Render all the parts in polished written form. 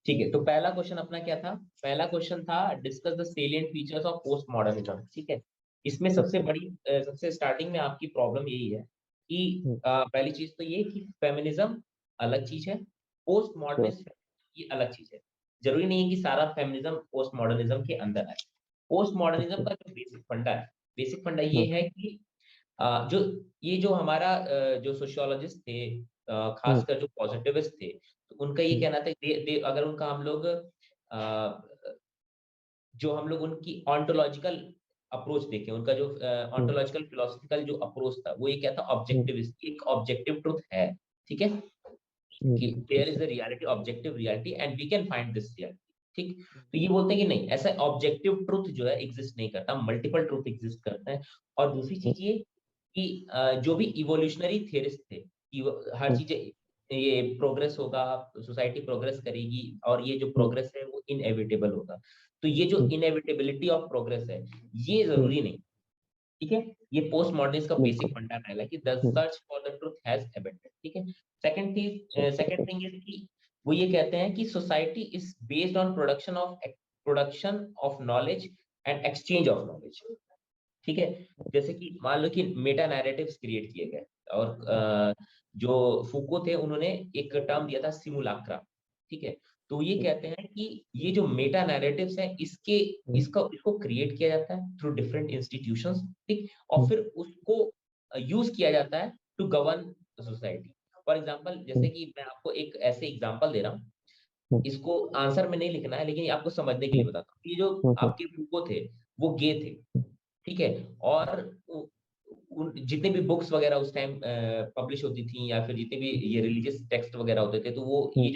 ठीक है, तो पहला क्वेश्चन अपना क्या था? पहला क्वेश्चन था discuss the salient features of post modernism. ठीक है, इसमें सबसे ओके। बड़ी सबसे स्टार्टिंग में आपकी प्रॉब्लम यही है कि पहली चीज तो ये कि फेमिनिज्म अलग चीज है, पोस्ट श्योर। मॉडर्निज्म ये अलग चीज है। जरूरी नहीं है कि सारा फेमिनिज्म पोस्ट मॉडर्निज्म के अंदर आए। Post modernism okay. का जो बेसिक फंडा ये है कि जो ये जो हमारा जो सोशियोलॉजिस्ट थे, खासकर जो पॉजिटिविस्ट थे, तो उनका ये कहना था कि अगर उनका हम लोग जो हम लोग उनकी ऑन्टोलॉजिकल अप्रोच देखें, उनका जो ऑन्टोलॉजिकल फिलोसफिकल जो अप्रोच था, वो ये क्या था? ऑब्जेक्टिविस्ट, एक ऑब्जेक्टिव ट्रुथ है। ठीक है, कि there is a reality, objective reality and we can find this reality. ठीक, तो ये बोलते हैं कि नहीं, ऐसा ऑब्जेक्टिव ट्रुथ जो है एग्जिस्ट नहीं करता, मल्टीपल ट्रुथ एग्जिस्ट करते हैं। और दूसरी चीज ये कि जो भी इवोल्यूशनरी थियरिस्ट थे कि हर चीज ये प्रोग्रेस होगा, सोसाइटी प्रोग्रेस करेगी और ये जो प्रोग्रेस है वो इनएविटेबल होगा। तो ये जो इनएविटेबिलिटी ऑफ प्रोग्रेस है, ये जरूरी नहीं। ठीक है, ये पोस्ट मॉडर्निज्म का बेसिक बिल्कुल। फंडामेंटल है कि the search for the truth has abundant. ठीक है, सेकंड थिंग इज कि वो ये कहते हैं कि society is based on production of knowledge and exchange of knowledge. ठीक है, जैसे कि मान लो कि मेटा नैरेटिव्स क्रिएट किए गए और जो फूको थे उन्होंने एक टर्म दिया था सिमुलाक्रा। ठीक है, तो ये कहते हैं कि ये जो मेटा नैरेटिव्स है इसको क्रिएट किया जाता है थ्रू डिफरेंट इंस्टीट्यूशंस। ठीक, और फिर उसको यूज किया जाता है to govern society. For example, जैसे कि मैं आपको एक ऐसे एग्जांपल दे रहा हूँ, इसको आंसर में नहीं लिखना है लेकिन ये आपको समझने के लिए बताता हूँ। ये जो आपके फूको थे वो गे थे। ठीक है, और जितने भी बुक्स वगैरह उस टाइम पब्लिश होती थी या फिर जितने भी ये रिलीजियस टेक्स्ट वगैरह होते थे, तो वो ये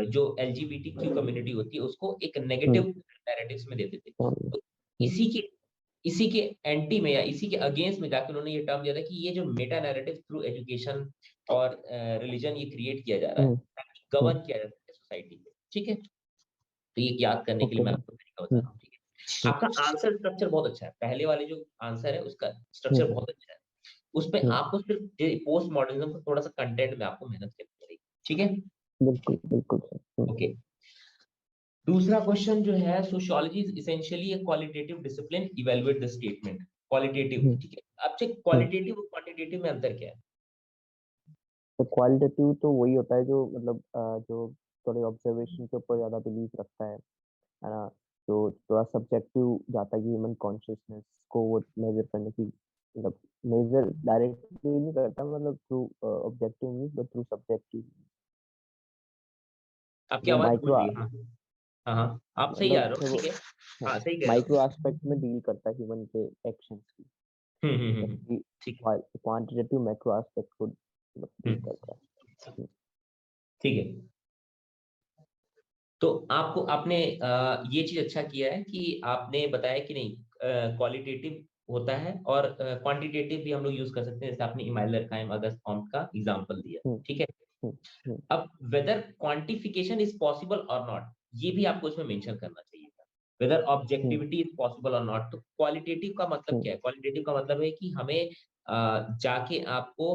जो एलजीबीटी क्यू कम्युनिटी होती है उसको एक नेगेटिव नैरेटिव्स में देते थे। तो इसी के इसी के एंटी में या इसी के अगेंस्ट में जाकर उन्होंने ये टर्म दिया था कि ये जो मेटा नैरेटिव थ्रू एजुकेशन और रिलीजन ये क्रिएट किया जा रहा है, गवर्न किया जाता है सोसाइटी में। ठीक है, तो ये याद करने के लिए मैं आपको तरीका बता रहा हूँ। ठीक है, आपका आंसर स्ट्रक्चर बहुत अच्छा है, पहले वाले जो आंसर है उसका स्ट्रक्चर बहुत अच्छा है। उसमें आपको सिर्फ पोस्ट मॉडर्निज्म का थोड़ा सा कंटेंट में आपको मेहनत करनी पड़ेगी। ठीक है, बिल्कुल बिल्कुल सर। ओके। दूसरा क्वेश्चन जो है, sociology is essentially a qualitative discipline, evaluate the statement. Qualitative, ठीक है, अब चेक क्वालिटेटिव और क्वांटिटेटिव में अंतर क्या है? तो क्वालिटेटिव तो वही होता है जो मतलब जो थोड़े ऑब्जर्वेशन के ऊपर ज्यादा बिलीव रखता है ना। तो थोड़ा सब्जेक्टिव जाता है कि ह्यूमन कॉन्शियसनेस को वो मेजर करने की मतलब मेजर डायरेक्टली नहीं करता, मतलब through objective means but through subjective. आपकी वो आवाज गूंज माइक्रो रही है। हाँ हाँ हाँ, आप सही आ मतलब रहे हो। वो ठीक है, हाँ सही कह रहे माइक्रो हो। एस्पेक्ट में डील करता है ह्यूमन के एक्शंस की, जबकि ठीक क्वांटिटेटिव मैक्रो एस्पेक्ट को मतलब है। डील करता है। ठीक है, तो आपको आपने ये चीज अच्छा किया है कि आपने बताया कि नहीं, क्वालिटेटिव होता है और क्वांटिटेटिव भी हम लोग यूज कर सकते हैं, जैसे आपने इमाइल अरकाइम अगस्त फॉन्ट का एग्जांपल दिया। हम्म, ठीक है, हम्म, हम्म, अब वेदर क्वांटिफिकेशन इज पॉसिबल और नॉट, ये भी आपको इसमें मेंशन करना चाहिए था। Whether hmm, objectivity is possible और नॉट, तो क्वालिटेटिव का मतलब हम्म, क्या है? क्वालिटेटिव का मतलब है कि हमें जाके आपको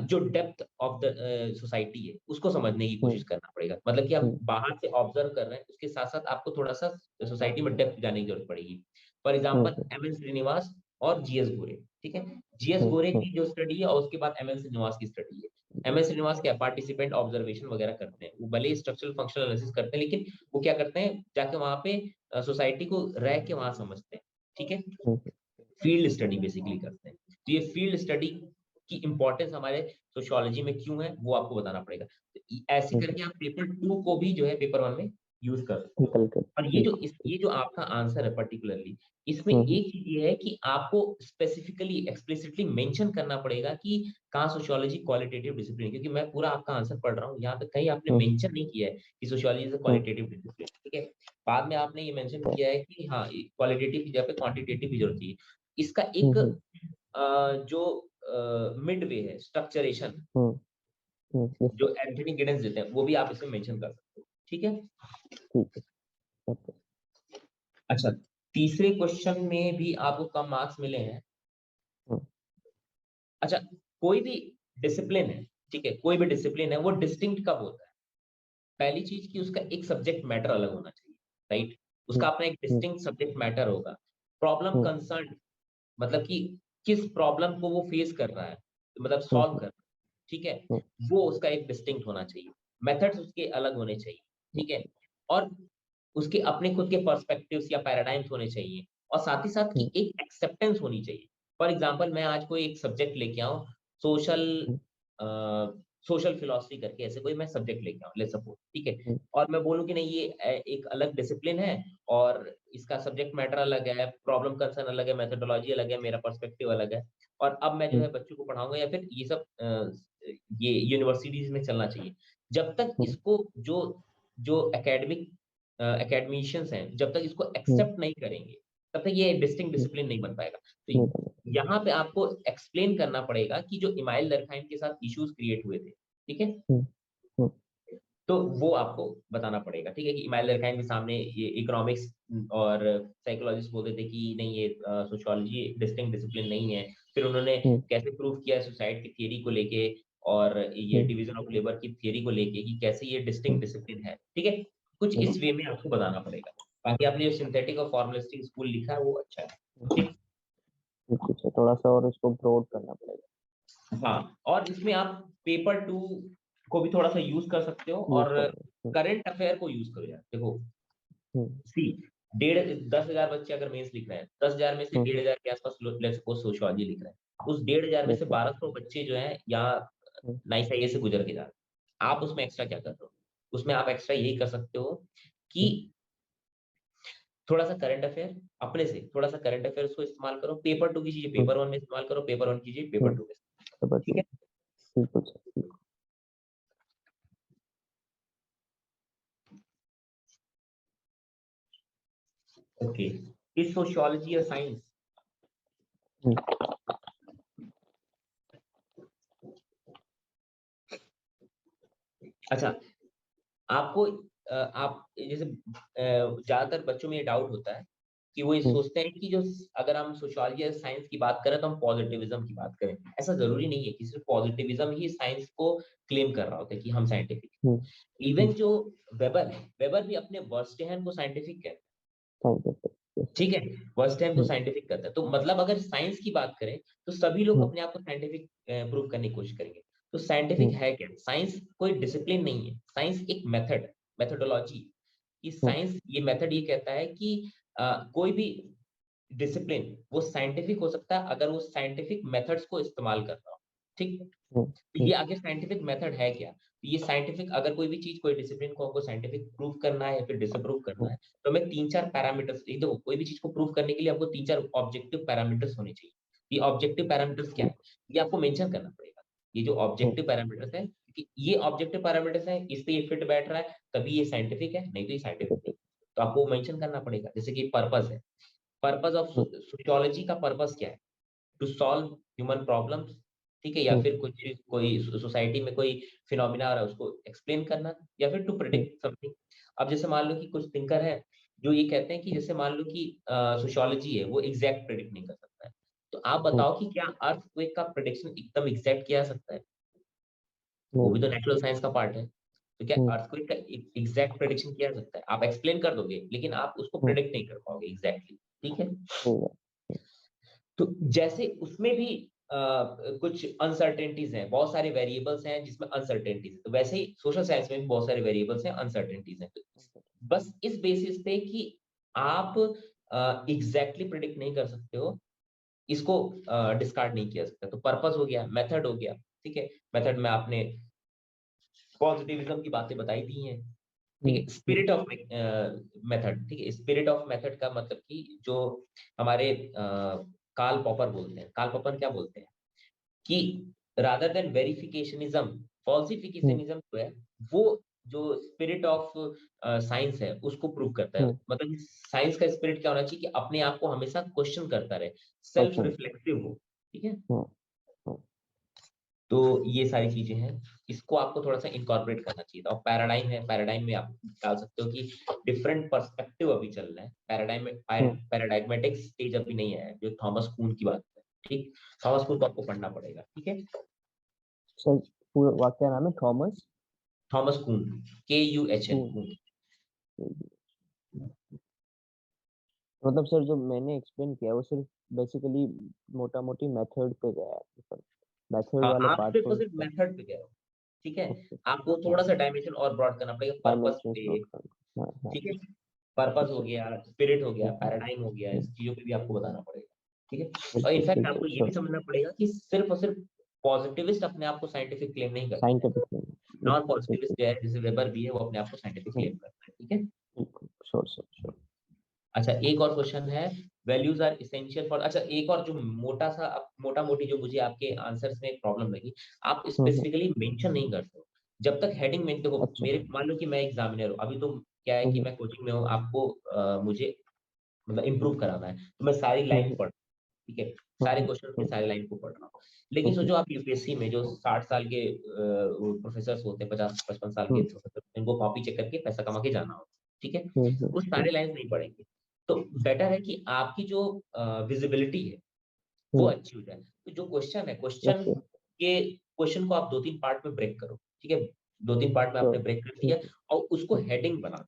जो डेप्थ ऑफ द सोसाइटी है उसको समझने की हम्म, कोशिश करना पड़ेगा। मतलब कि हम हम्म, बाहर से ऑब्जर्व कर रहे हैं, उसके साथ साथ आपको थोड़ा सा सोसाइटी में डेप्थ जाने की जरूरत पड़ेगी। For hmm, example, M N Srinivas और जीएस गोरे। ठीक है, जीएस हम्म, गोरे हम्म, की जो स्टडी है और उसके बाद एम एन श्रीनिवास की स्टडी है। एम एस श्रीनिवास क्या पार्टिसिपेंट ऑब्जर्वेशन वगैरह करते हैं, वो भले स्ट्रक्चरल फंक्शनल एनालिसिस करते हैं, लेकिन वो क्या करते हैं, जाके वहां पे सोसाइटी को रह के वहां समझते हैं। ठीक है, हम्म, फील्ड स्टडी बेसिकली करते हैं। तो ये फील्ड स्टडी की इंपॉर्टेंस हमारे सोशियोलॉजी में क्यों है वो आपको बताना पड़ेगा। तो ऐसे करके आप पेपर 2 को भी जो है पेपर 1 में यूज कर सकते हो। निकल कर और बिल्कुल। ये जो आपका आंसर है पर्टिकुलरली, इसमें हम्म, एक चीज ये है कि आपको स्पेसिफिकली एक्सप्लिसिटली मेंशन करना पड़ेगा कि कहाँ सोशियोलॉजी क्वालिटेटिव डिसिप्लिन, क्योंकि मैं पूरा आपका आंसर पढ़ रहा हूँ, यहाँ पे कहीं आपने हम्म, मेंशन नहीं किया है कि sociology is a hmm, qualitative discipline. ठीक है, बाद में आपने ये मेंशन किया है कि हाँ, क्वालिटेटिव की जगह पे क्वांटिटेटिव भी जरूरत है। इसका एक हम्म, जो मिड वे है स्ट्रक्चरेशन, हम्म, यस जो सर। एंथनी गिडेंस देते हैं, वो भी आप इसमें मेंशन कर सकते हो। ठीक है, ठीक है। ओके। अच्छा, तीसरे क्वेश्चन में भी आपको कम मार्क्स मिले हैं। हम्म, अच्छा, कोई भी डिसिप्लिन है, ठीक है, कोई भी डिसिप्लिन है, वो डिस्टिंक्ट कब होता है? पहली चीज कि उसका एक सब्जेक्ट मैटर अलग होना चाहिए, राइट। उसका अपना एक डिस्टिंक्ट सब्जेक्ट मैटर होगा। प्रॉब्लम कंसर्न, मतलब कि किस प्रॉब्लम को वो फेस कर रहा है, मतलब सॉल्व कर रहा है, ठीक है, वो उसका एक डिस्टिंक्ट होना चाहिए। मेथड्स उसके अलग होने चाहिए, ठीक है, और उसके अपने खुद के पर्सपेक्टिव्स या पैराडाइम्स होने चाहिए, और साथ ही साथ की एक एक्सेप्टेंस होनी चाहिए। फॉर एग्जांपल, मैं आज कोई एक सब्जेक्ट लेके आऊं, सोशल सोशल फिलॉसफी करके ऐसे कोई मैं सब्जेक्ट लेके आऊं, लेट्स सपोज, ठीक है, और मैं बोलूं कि नहीं ये एक अलग डिसिप्लिन है और इसका सब्जेक्ट मैटर अलग है, प्रॉब्लम कंसर्न अलग है, मेथोडोलॉजी अलग है, मेरा पर्सपेक्टिव अलग है, और अब मैं जो है बच्चों को पढ़ाऊंगा, या फिर ये सब ये यूनिवर्सिटीज में चलना चाहिए। जब तक इसको जो जो एकेडमिक एकेडमिशियंस हैं, जब तक इसको एक्सेप्ट नहीं करेंगे, तब तक ये डिस्टिंक्ट डिसिप्लिन नहीं बन पाएगा। तो यहाँ पे आपको एक्सप्लेन करना पड़ेगा कि जो इमाइल दरखाइम के साथ इश्यूज क्रिएट हुए थे, ठीक है, तो वो आपको बताना पड़ेगा, ठीक है, कि इमाइल दरखाइम के सामने ये इकोनॉमिक्स और साइकोलॉजिस्ट बोलते थे कि नहीं ये सोशियोलॉजी डिस्टिंक्ट डिसिप्लिन नहीं है, फिर उन्होंने कैसे प्रूव किया सुसाइड की थियरी को लेके और ये डिवीजन ऑफ लेबर की थियरी को लेके कि कैसे ये डिस्टिंक्ट डिसिप्लिन है, ठीक है, कुछ इस वे में आपको बताना पड़ेगा। बाकी आपने जो सिंथेटिक और फॉर्मुलिस्टिक स्कूल लिखा है वो अच्छा है, ठीक, थोड़ा सा और इसको ब्रॉड करना पड़ेगा। हाँ, और इसमें आप पेपर 2 को भी थोड़ा सा यूज कर सकते हो, और करंट अफेयर को यूज करो यार। देखो सी 10,000 बच्चे अगर मेंस लिख रहे हैं, 10,000 में से 1,500 के आसपास लेट्स सपोज सोशियोलॉजी लिख रहे हैं, उस 1,500 में से 1,200 बच्चे जो हैं यहाँ नाइस आईए से गुजर के जा रहे हैं। आप उसमें एक्स्ट्रा क्या कर रहे हो? उसमें आप एक्स्ट्रा यही कर सकते हो कि थोड़ा सा करंट अफेयर अपने से, थोड़ा सा करंट अफेयर को इस्तेमाल करो, पेपर 2 की चीजें पेपर 1 में इस्तेमाल करो, पेपर 1 की चीजें पेपर 2 में, ठीक है। ओके, इज सोशियोलॉजी और साइंस? अच्छा, आपको आप जैसे ज्यादातर बच्चों में ये डाउट होता है कि वो ये सोचते हैं कि जो अगर हम सोशियोलॉजी या साइंस की बात करें तो हम पॉजिटिविज्म की बात करें। ऐसा जरूरी नहीं है कि सिर्फ पॉजिटिविज्म ही साइंस को क्लेम कर रहा होता है कि हम साइंटिफिक। इवन जो वेबर है, वेबर भी अपने वर्स्टेहन को साइंटिफिक कहता है, ठीक है, वर्स्टेहन को साइंटिफिक कहता है। तो मतलब अगर साइंस की बात करें तो सभी लोग अपने आप को साइंटिफिक प्रूव करने की कोशिश करेंगे। तो साइंटिफिक है क्या? साइंस कोई डिसिप्लिन नहीं है, साइंस एक मेथड, मेथोडोलॉजी। कि साइंस ये मेथड ये कहता है कि कोई भी डिसिप्लिन वो साइंटिफिक हो सकता है अगर वो साइंटिफिक मेथड्स को इस्तेमाल कर रहा हो, ठीक। तो ये आगे साइंटिफिक मेथड है क्या? तो ये साइंटिफिक, अगर कोई भी चीज, कोई डिसिप्लिन को हमको साइंटिफिक प्रूव करना है या फिर डिसअप्रूव करना है, तो हमें 3-4 पैरामीटर्स, ये देखो कोई भी चीज को प्रूव करने के लिए हमको 3-4 ऑब्जेक्टिव पैरामीटर्स होने चाहिए। ये ऑब्जेक्टिव पैरामीटर्स क्या है, ये आपको मेंशन करना पड़ेगा। ये जो ऑब्जेक्टिव पैरामीटर्स है, कि ये ऑब्जेक्टिव पैरामीटर्स है, इस पे ये फिट बैठ रहा है तभी ये साइंटिफिक है, नहीं तो ये साइंटिफिक नहीं। तो आपको मेंशन करना पड़ेगा। जैसे कि पर्पस है, पर्पस ऑफ सोशियोलॉजी का पर्पस क्या है? टू सॉल्व ह्यूमन प्रॉब्लम्स, ठीक है, या फिर कुछ कोई सोसाइटी में कोई फिनोमिना आ रहा है उसको एक्सप्लेन करना, या फिर टू प्रिडिक्ट समथिंग। अब जैसे मान लो कि कुछ थिंकर है जो ये कहते हैं कि जैसे मान लो कि सोशियोलॉजी है वो एग्जैक्ट प्रिडिक्ट नहीं कर सकता है, तो आप बताओ कि क्या अर्थक्वेक का प्रिडिक्शन एकदम एग्जैक्ट किया जा सकता है? वो भी तो नेचुरल साइंस का पार्ट है। तो क्या अर्थक्वेक का एग्जैक्ट प्रिडिक्शन किया जा सकता है? आप एक्सप्लेन कर दोगे लेकिन आप उसको प्रिडिक्ट नहीं कर पाओगे एग्जैक्टली, ठीक है। तो जैसे उसमें भी कुछ अनसर्टेनिटीज हैं, बहुत सारे वेरिएबल्स हैं जिसमें अनसर्टेनिटीज है, तो वैसे ही सोशल साइंस में भी बहुत सारे वेरिएबल्स हैं, अनसर्टेनिटीज हैं। तो बस इस बेसिस पे कि आप एग्जैक्टली प्रिडिक्ट नहीं कर सकते हो, इसको डिस्कार्ड नहीं किया सकता। तो पर्पस हो गया, मेथड हो गया, ठीक है, मेथड में आपने पॉजिटिविज्म की बातें बताई दी हैं, ठीक है। स्पिरिट ऑफ मेथड, ठीक है, स्पिरिट ऑफ मेथड का मतलब कि जो हमारे कार्ल पॉपर बोलते हैं, कार्ल पॉपर क्या बोलते हैं कि रादर देन वेरिफिकेशनिज्म, फॉल्सिफिकेशनिज्म जो है वो जो स्पिरिट ऑफ साइंस है उसको प्रूव करता है। मतलब साइंस का स्पिरिट क्या होना चाहिए कि अपने आप को हमेशा क्वेश्चन करता रहे, सेल्फ रिफ्लेक्टिव हो, ठीक है। तो ये सारी चीजें हैं, इसको आपको थोड़ा सा इनकॉर्पोरेट करना चाहिए था। और पैराडाइम है, पैराडाइम में आप डाल सकते हो कि डिफरेंट पर्सपेक्टिव अभी चल रहा है पैराडाइम में, पैराडाइगमेटिक स्टेज अभी नहीं है जो थॉमस कून की बात है, ठीक। थॉमस कून को आपको पढ़ना पड़ेगा, ठीक है। सर पूरा वाक्य नाम है थॉमस थॉमस कून, KUHN, हम्म, कून। मतलब सर जो मैंने एक्सप्लेन किया वो सिर्फ बेसिकली मोटा मोटी मेथड पे गया है सर, मेथड हाँ, वाले आप पार्ट सिर्फ और को। सिर्फ मेथड पे गए हो, ठीक है। ओके। आपको हाँ, थोड़ा सा डायमेंशन और ब्रॉड करना पड़ेगा, पर्पस डायमेंशंस पे, नोट करना, हाँ हाँ। ठीक है। पर्पस हो अच्छा। गया, स्पिरिट हो गया, हम्म, पैराडाइम हो गया, इस चीजों पे भी आपको बताना पड़ेगा, ठीक है। और बिल्कुल इनफैक्ट बिल्कुल आपको ये भी श्योर। समझना पड़ेगा कि सिर्फ और सिर्फ पॉजिटिविस्ट अपने आप को साइंटिफिक क्लेम नहीं करते हैं। साइंटिफिक नहीं, नॉन बिल्कुल पॉजिटिविस्ट बिल्कुल। जो है, जैसे वेबर भी है, वो अपने आप को साइंटिफिक हम्म, क्लेम करता है, ठीक है। बिल्कुल श्योर सर श्योर। अच्छा, एक और क्वेश्चन है, वैल्यूज आर इसेंशियल फॉर, अच्छा एक और जो मोटा सा, मोटा मोटी जो मुझे आपके आंसर्स में प्रॉब्लम लगी, आप हम्म। स्पेसिफिकली मेंशन नहीं करते हो। जब तक हेडिंग में देखो, अच्छा। मेरे मान लो कि मैं एग्जामिनर हूँ, अभी तो क्या है कि हम्म मैं कोचिंग में हूँ, आपको मुझे मतलब इम्प्रूव कराना है, तो मैं सारी लाइन हम्म पढ़, ठीक है, सारे हम्म क्वेश्चन की हम्म सारी लाइन को पढ़ रहा हूँ। लेकिन हम्म सोचो आप यूपीएससी में जो 60 साल के प्रोफेसर होते हैं, 50-55 साल के हम्म प्रोफेसर, इनको कॉपी चेक करके पैसा कमा के जाना हो, ठीक है, वो हम्म सारे लाइन नहीं पढ़ेंगे। तो बेटर है कि आपकी जो विजिबिलिटी है वो हम्म। अच्छी हो जाए। तो जो क्वेश्चन है, क्वेश्चन ओके। के क्वेश्चन को आप 2-3 पार्ट में ब्रेक करो, ठीक है, 2-3 पार्ट में आपने श्योर। ब्रेक कर दिया, और उसको हेडिंग बना,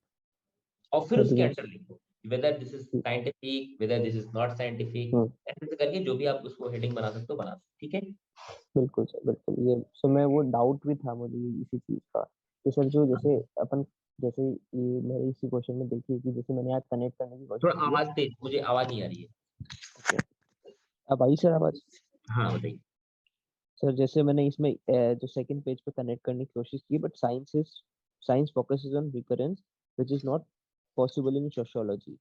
और फिर उसके हेडिंग्स। अंडर लिखो whether this is scientific, whether this is not scientific, ऐसे ऐसे करके जो भी आप उसको हेडिंग बना सकते हो बना सकते हो, ठीक है। बिल्कुल सर बिल्कुल। ये सर मैं वो डाउट भी था मुझे इसी चीज का कि सर जो जैसे अपन, जैसे ये मेरे इसी क्वेश्चन में देखिए कि जैसे मैंने आज कनेक्ट करने की कोशिश थोड़ा की है। आवाज तेज, मुझे आवाज नहीं आ रही है। ओके। अब आई सर आवाज? हाँ बताइए। सर जैसे मैंने इसमें जो सेकंड पेज पे कनेक्ट करने की कोशिश की, but science focuses on recurrence which is not possible in sociology.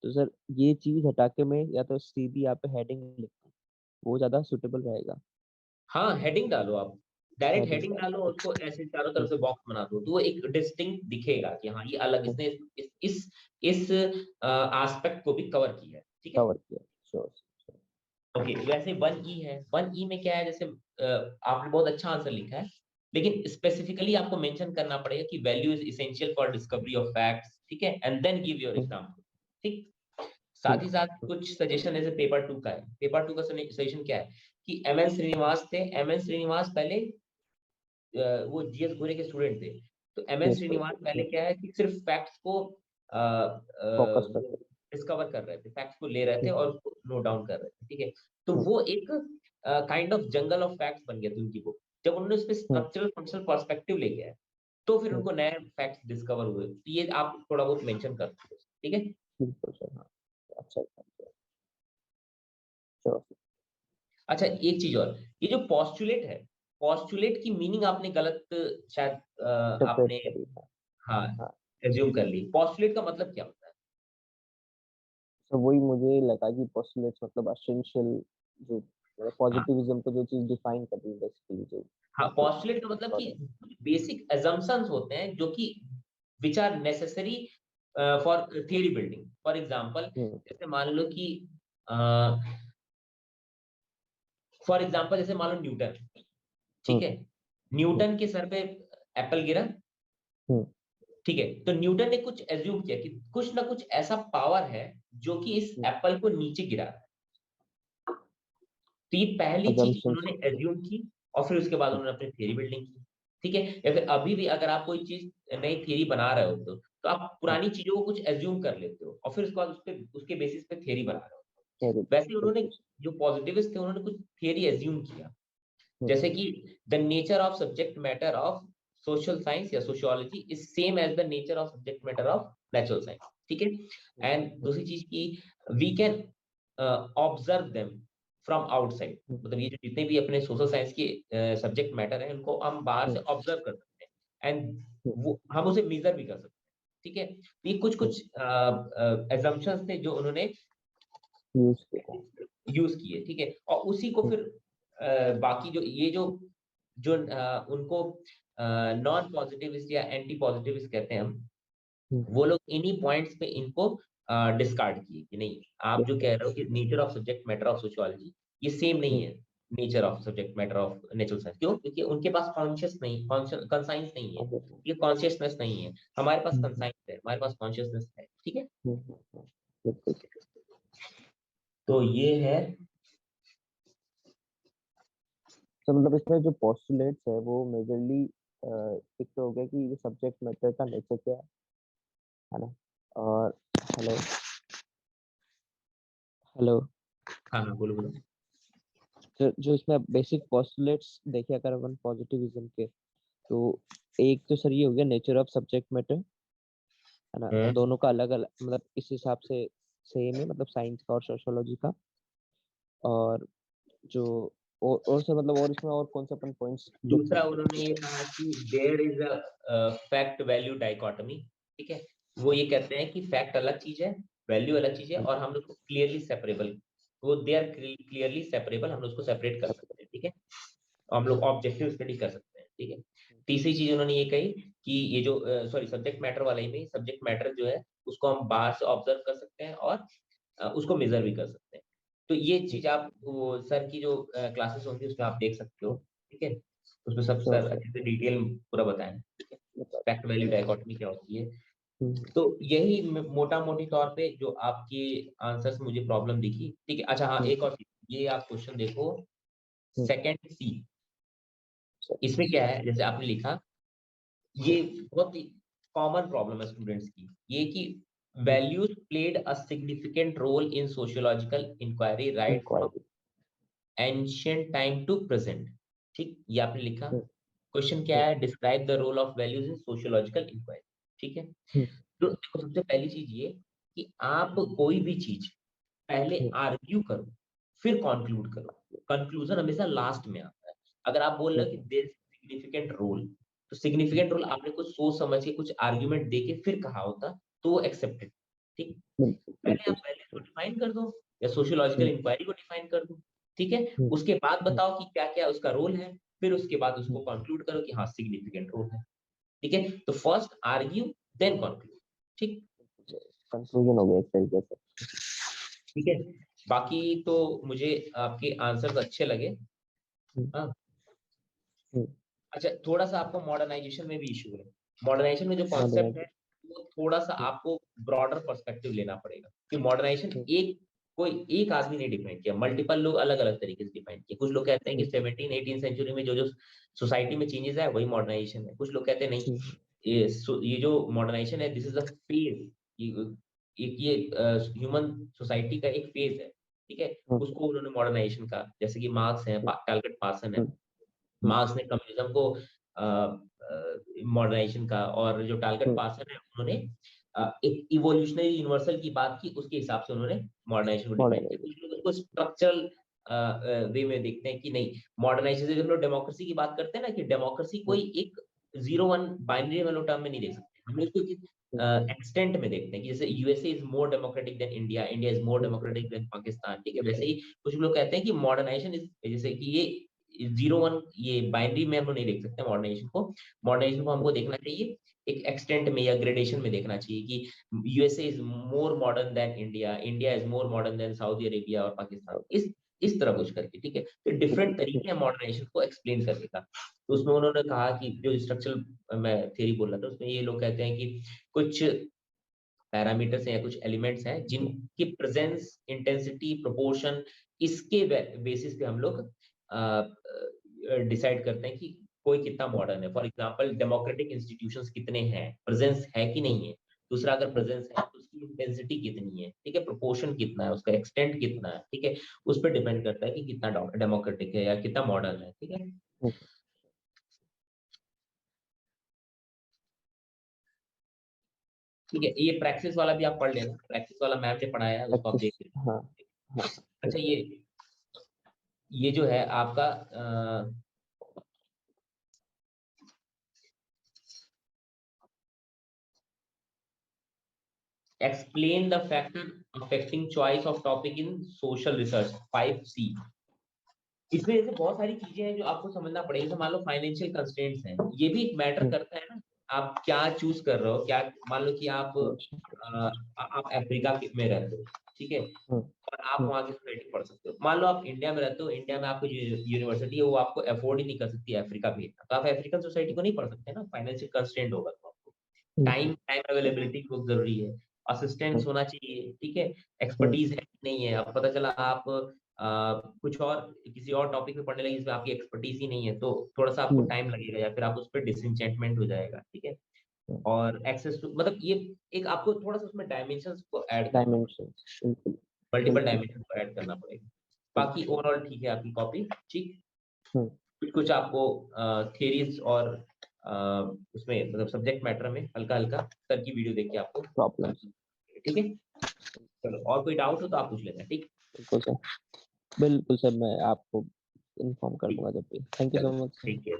तो सर ये चीज हटा के मैं या तो सीधी यहाँ पे हेडिंग लिखूं, वो ज्यादा सुटेबल रहेगा? हाँ, हेडिंग डालो आप, डायरेक्ट हेडिंग हेडिंग डालो, डाल। उसको ऐसे चारों तरफ हम्म से बॉक्स बना दो, तो वो एक डिस्टिंक्ट दिखेगा कि हाँ ये अलग, हम्म, इसने इस एस्पेक्ट को भी कवर किया है, ठीक है। कवर किया। श्योर। ओके, वैसे 1E है, 1E में क्या है, जैसे आपने बहुत अच्छा आंसर लिखा है, लेकिन स्पेसिफिकली आपको मेंशन करना पड़ेगा कि value is essential for discovery of facts, ठीक है, and then give your example, ठीक। साथ ही ठीक। साथ कुछ सजेशन जैसे पेपर 2 का है, पेपर 2 का सजेशन क्या है कि एमएन श्रीनिवास थे, एमएन श्रीनिवास पहले वो जीएस घोरे के स्टूडेंट थे, तो एमएन यस श्रीनिवास पहले सर। क्या है कि सिर्फ फैक्ट्स को फोकस वो करते डिस्कवर कर रहे थे, फैक्ट्स को ले रहे थे हैं। और उसको नोट डाउन कर रहे थे, ठीक है। तो हम्म वो एक kind of jungle of facts बन गया था उनकी बुक। जब उन्होंने उस पे हम्म स्ट्रक्चरल फंक्शनल पर्सपेक्टिव लेके आए, तो फिर हम्म, उनको नए फैक्ट्स डिस्कवर हुए, तो ये आप थोड़ा बहुत मेंशन कर सकते हो, ठीक है। बिल्कुल सर हाँ। अच्छा अच्छा। श्योर। अच्छा, एक चीज और, ये जो पॉस्टुलेट है, पॉस्टुलेट की मीनिंग आपने गलत शायद इंटरप्रेट आपने, करिए। हाँ हाँ, हाँ। एज्यूम कर ली। पॉस्टुलेट का मतलब क्या होता है? तो वही मुझे लगा कि पोस्टुलेट्स मतलब एसेंशियल, जो हाँ पॉजिटिविज्म को जो चीज डिफाइन कर रही है बेसिकली, जो हाँ, कुछ पॉस्टुलेट का मतलब कि वाले। बेसिक assumptions होते हैं जो कि which are necessary for theory building. For example, hmm जैसे मान लो कि फॉर एग्जांपल जैसे मान लो न्यूटन, ठीक हम्म है, हम्म न्यूटन के सर पे एप्पल गिरा, हम्म ठीक है, तो न्यूटन ने कुछ एज्यूम किया कि कुछ ना कुछ ऐसा पावर है जो कि इस हम्म। एप्पल को नीचे गिरा रहा है। तो ये पहली चीज assumptions उन्होंने होते हैं। एज्यूम की, और फिर उसके बाद उन्होंने अपनी थ्योरी बिल्डिंग की, ठीक है। या फिर अभी भी अगर आप कोई चीज नई थ्योरी बना रहे हो, तो आप हम्म, पुरानी चीजों को कुछ एज्यूम कर लेते हो, और फिर उसके बाद उसके बेसिस पे थ्योरी बना रहे हो। very good, वैसे उन्होंने, बिल्कुल। जो पॉजिटिविस्ट थे, उन्होंने कुछ थियरी एज्यूम किया, हम्म जैसे कि the nature of subject matter of social science या sociology is same as the nature of subject matter of natural science, ठीक हम्म है। एंड हम्म दूसरी चीज की, we can observe them from outside, हम्म मतलब ये जो जितने भी अपने सोशल साइंस के सब्जेक्ट मैटर है, उनको हम बाहर से हम्म ऑब्जर्व कर सकते हैं, एंड हम्म वो हम उसे मेजर भी कर सकते हैं, ठीक है। तो ये कुछ हम्म, कुछ एजम्पशंस थे जो उन्होंने यूज किया। यूज किए, ठीक है, और उसी को हम्म फिर बाकी जो ये जो जो उनको नॉन पॉजिटिविस्ट या एंटी पॉजिटिविस्ट कहते हैं हम, हम्म, वो लोग इन्हीं पॉइंट्स पे इनको डिस्कार्ड किए कि नहीं, आप जो कह discuss, रहे हो कि nature of subject matter of sociology, ये सेम नहीं हम्म है nature of subject matter of natural science. क्यों? क्योंकि उनके पास कॉन्शियस नहीं, कंसाइंस नहीं है, obviously, ये कॉन्शियसनेस नहीं है, हमारे पास हम्म कंसाइंस है, हमारे पास कॉन्शियसनेस है, ठीक है। बिल्कुल। तो ये है। तो मतलब इसमें जो पोस्टुलेट्स है वो मेजरली एक तो हो गया कि सब्जेक्ट मैटर का नेचर क्या है ना? और हेलो हेलो हाँ हाँ, बोलो बोलो। जो जो इसमें बेसिक पोस्टुलेट्स देखे अगर अपन पॉजिटिविज्म के, तो एक तो सर ये हो गया नेचर ऑफ सब्जेक्ट मैटर, है ना? हम्म। दोनों का अलग अलग मतलब इस हिसाब से सेम है, मतलब साइंस का और सोशियोलॉजी का। और जो और सर मतलब और इसमें और कौन सा अपन पॉइंट्स दूसरा डिफरेंट? उन्होंने ये कहा कि there is a fact value dichotomy. ठीक है, वो ये कहते हैं कि फैक्ट अलग चीज है, वैल्यू अलग चीज है, और हम लोग को क्लियरली सेपरेबल, वो दे आर क्लियरली सेपरेबल, हम लोग उसको सेपरेट कर सकते हैं। ठीक है, हम लोग ऑब्जेक्टिव स्टडी कर सकते हैं। ठीक है, तीसरी चीज उन्होंने ये कही कि ये जो सॉरी सब्जेक्ट मैटर वाले में, सब्जेक्ट मैटर जो है उसको हम बाहर से ऑब्जर्व कर सकते हैं और उसको मेजर भी कर सकते हैं। तो ये चीज आप वो सर की जो क्लासेस होंगी उसमें आप देख सकते हो। ठीक है, उसमें सब श्योर सर सर, अच्छे से डिटेल पूरा बताएं। ठीक है, बताओ। फैक्ट वैल्यू डायकोटमी क्या होती है। हम्म, तो यही मोटा मोटी तौर पे जो आपके आंसर्स मुझे प्रॉब्लम दिखी। ठीक है, अच्छा हाँ, हम्म, एक और चीज, ये आप क्वेश्चन देखो, हम्म, सेकंड सी, सर, इसमें क्या है, जैसे आपने लिखा, ये बहुत ही कॉमन प्रॉब्लम है स्टूडेंट्स की, ये कि hmm, values played a significant role in sociological inquiry right from inquiry. Ancient time to present. ठीक, ये आपने लिखा। हम्म, क्वेश्चन क्या हम्म, है, describe the role of values in sociological inquiry. ठीक है, हम्म, तो देखो सबसे पहली चीज ये कि आप कोई भी चीज पहले हम्म, आर्ग्यू करो, फिर कंक्लूड करो। कंक्लूजन हमेशा लास्ट में आता है। अगर आप बोल रहे हो कि देयर सिग्निफिकेंट रोल, तो सिग्निफिकेंट रोल आपने कुछ सोच समझ के कुछ आर्गुमेंट देके फिर कहा होता, तो वो एक्सेप्टेड। ठीक, बिल्कुल पहले बिल्कुल। आप वैल्यूज को डिफाइन कर दो या सोशियोलॉजिकल हम्म, इंक्वायरी को डिफाइन कर दो। ठीक है, हम्म, उसके बाद हम्म, बताओ कि क्या क्या उसका रोल है, फिर उसके बाद हम्म, उसको कंक्लूड करो कि हाँ सिग्निफिकेंट रोल है। ठीक है, तो फर्स्ट आर्ग्यू देन कंक्लूड। ठीक, कंक्लूजन हो गया एक तरीके से। ठीक है, बाकी तो मुझे आपके आंसर्स अच्छे लगे। हम्म, हाँ, हम्म, अच्छा थोड़ा सा आपको मॉडर्नाइजेशन में भी इशू है। मॉडर्नाइजेशन में जो कॉन्सेप्ट है मॉडर्नाइजेशन। वो थोड़ा सा आपको ब्रॉडर पर्सपेक्टिव लेना पड़ेगा कि मॉडर्नाइजेशन हम्म, एक कोई एक आदमी ने डिफाइन किया, मल्टीपल लोग अलग अलग तरीके से डिफाइन किया। कुछ लोग कहते हैं कि हम्म, 17 18 सेंचुरी में जो जो सोसाइटी में चेंजेस है वही मॉडर्नाइजेशन है। कुछ लोग कहते हैं नहीं, हम्म, ये जो मॉडर्नाइजेशन है दिस इज अ फेज, एक ये ह्यूमन सोसाइटी का एक फेज है। ठीक है, हम्म, उसको उन्होंने मॉडर्नाइजेशन कहा, जैसे कि मार्क्स है, टालगट पार्सन है। हम्म, हम्म, मार्क्स ने कम्युनिज्म को मॉडर्नाइजेशन का, और जो टालगट हम्म, पार्सन है उन्होंने एक इवोल्यूशनरी यूनिवर्सल की बात की, उसके हिसाब से उन्होंने मॉडर्नाइजेशन को डिफाइन किया। मॉडर्नाइजेशन। कुछ लोग उसको स्ट्रक्चरल वे में देखते हैं कि नहीं, मॉडर्नाइजेशन जब लोग डेमोक्रेसी की बात करते हैं ना, कि डेमोक्रेसी हम्म, कोई एक 0 1 बाइनरी वाले टर्म में नहीं देख सकते, हम लोग हम्म, इसको एक्सटेंट में देखते हैं कि जैसे USA is more democratic than India, India is more hmm, democratic than Pakistan. ठीक है, वैसे ही कुछ लोग कहते हैं कि मॉडर्नाइजेशन इज, जैसे कि ये 0 1 ये बाइनरी में हम लोग नहीं देख सकते मॉडर्नाइजेशन को। मॉडर्नाइजेशन को हमको देखना चाहिए एक एक्सटेंट में या ग्रेडेशन में देखना चाहिए कि USA is more modern than India, India is more modern than Saudi Arabia और पाकिस्तान, इस तरह कुछ करके। ठीक है, तो डिफरेंट तरीके हैं मॉडर्नाइजेशन को एक्सप्लेन करने का। तो उसमें उन्होंने कहा कि जो स्ट्रक्चरल मैं थ्योरी बोल रहा था उसमें ये लोग कहते हैं कि कुछ पैरामीटर्स हैं या कुछ एलिमेंट्स हैं जिनकी प्रेजेंस, इंटेंसिटी, प्रोपोर्शन, इसके बेसिस पे हम लोग डिसाइड करते हैं कि कोई कितना मॉडर्न है। फॉर एग्जांपल डेमोक्रेटिक इंस्टीट्यूशंस कितने हैं, प्रेजेंस है कि नहीं है। दूसरा, अगर प्रेजेंस है तो उसकी इंटेंसिटी कितनी है। ठीक है, प्रोपोर्शन कितना है, उसका एक्सटेंट कितना है। ठीक है, उस पर डिपेंड करता है कि कितना डेमोक्रेटिक है या कितना मॉडर्न है। ठीक है, हम्म, ठीक है, ये प्रैक्टिस वाला भी आप पढ़ लेना, प्रैक्टिस वाला मैम ने पढ़ाया है उसको आप प्रैक्टिस। देख लेना। हाँ हाँ। अच्छा, ये जो है आपका explain the factor affecting choice of topic in social research 5C। इसमें जैसे बहुत सारी चीजें हैं जो आपको समझना पड़ेगा। जैसे मान लो फाइनेंशियल कंस्ट्रेंट्स हैं, ये भी एक मैटर हम्म, करता है ना, आप क्या चूज कर रहे हो। क्या मान लो कि आप अफ्रीका में रहते हो, ठीक है, हम्म, और आप हम्म, वहाँ की सोसाइटी पढ़ सकते हो। मान लो आप इंडिया में रहते हो, इंडिया में आपको यूनिवर्सिटी है वो आपको अफोर्ड ही नहीं कर सकती अफ्रीका भेजना, तो आप अफ्रीकन सोसाइटी को नहीं पढ़ सकते ना, फाइनेंशियल कंस्ट्रेंट होगा तो आपको। हम्म, टाइम टाइम अवेलेबिलिटी बहुत जरूरी है, हम्म, असिस्टेंस होना चाहिए। ठीक है, हम्म, एक्सपर्टीज है कि नहीं है। अब पता चला आप कुछ और किसी और टॉपिक पे पढ़ने लगे जिसमें आपकी एक्सपर्टीज ही नहीं है, तो थोड़ा सा आपको टाइम लगेगा या फिर आप उस पर डिसइंचेंटमेंट हो जाएगा, ठीक है। और एक्सेस टू, मतलब ये एक आपको थोड़ा सा उसमें डायमेंशंस को ऐड करना, डायमेंशंस, बिल्कुल मल्टीपल बिल्कुल। डायमेंशन को ऐड करना पड़ेगा। बाकी ओवरऑल ठीक है आपकी कॉपी, ठीक। हम्म, कुछ कुछ आपको थियरीज और उसमें मतलब सब्जेक्ट मैटर में हल्का हल्का सर की वीडियो देख के आपको प्रॉब्लम्स। ठीक है। चलो, और कोई डाउट हो तो आप पूछ लेना, ठीक। बिल्कुल सर, बिल्कुल सर, मैं आपको इन्फॉर्म कर ठीक, दूंगा जब भी। थैंक यू चलो सो मच सर। ठीक है।